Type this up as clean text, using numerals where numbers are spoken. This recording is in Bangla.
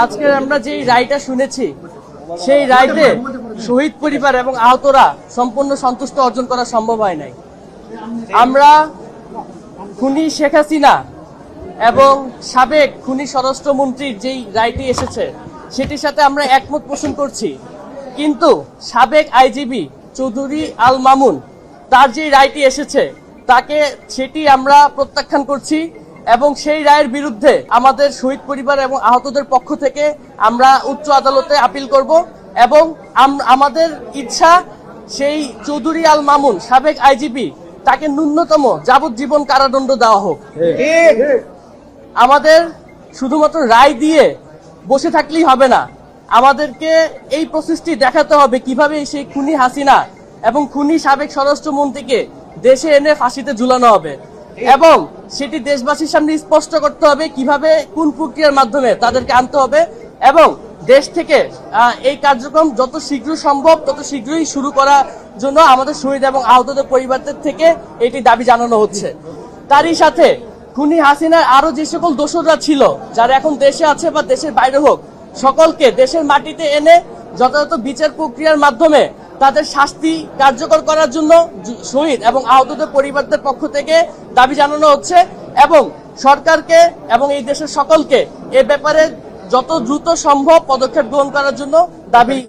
আজকে আমরা যে রায়টা শুনেছি সেই রায়তে শহীদ পরিবার এবং আহতরা সম্পূর্ণ সন্তুষ্ট অর্জন করা সম্ভব হয় নাই। আমরা খুনি শেখ হাসিনা এবং সাবেক খুনি স্বরাষ্ট্রমন্ত্রীর যেই রায়টি এসেছে সেটির সাথে আমরা একমত পোষণ করছি, কিন্তু সাবেক আইজিবি চৌধুরী আল মামুন তার যে রায়টি এসেছে সেটি আমরা প্রত্যাখ্যান করছি এবং সেই রায়ের বিরুদ্ধে আমাদের শহীদ পরিবার এবং আহতদের পক্ষ থেকে আমরা উচ্চ আদালতে আপিল করব এবং আমাদের ইচ্ছা সেই চৌধুরী আল মামুন সাবেক আইজিবি তাকে ন্যূনতম যাবজ্জীবন কারাদণ্ড দেওয়া হোক। আমাদের শুধুমাত্র রায় দিয়ে বসে থাকলেই হবে না, আমাদেরকে এই প্রসেসটি দেখাতে হবে কিভাবে সেই খুনি হাসিনা এবং খুনি সাবেক স্বরাষ্ট্রমন্ত্রীকে দেশে এনে ফাঁসিতে ঝুলানো হবে এবং সেটি দেশবাসীর সামনে স্পষ্ট করতে হবে কিভাবে কোন প্রক্রিয়ার মাধ্যমে তাদেরকে আনতে হবে এবং দেশ থেকে এই কার্যক্রম যত শীঘ্র সম্ভব তত শীঘ্রই শুরু করার জন্য আমাদের শহীদ এবং আহতদের পরিবারদের থেকে এটি দাবি জানানো হচ্ছে। তারই সাথে খুনি হাসিনার আরো যে সকল দোষররা ছিল যারা এখন দেশে আছে বা দেশের বাইরে হোক, সকলকে দেশের মাটিতে এনে যথাযথ বিচার প্রক্রিয়ার মাধ্যমে তাদের শাস্তি কার্যকর করার জন্য শহীদ এবং আহতদের পরিবারদের পক্ষ থেকে দাবি জানানো হচ্ছে এবং সরকারকে এবং এই দেশের সকলকে এ ব্যাপারে যত দ্রুত সম্ভব পদক্ষেপ গ্রহণ করার জন্য দাবি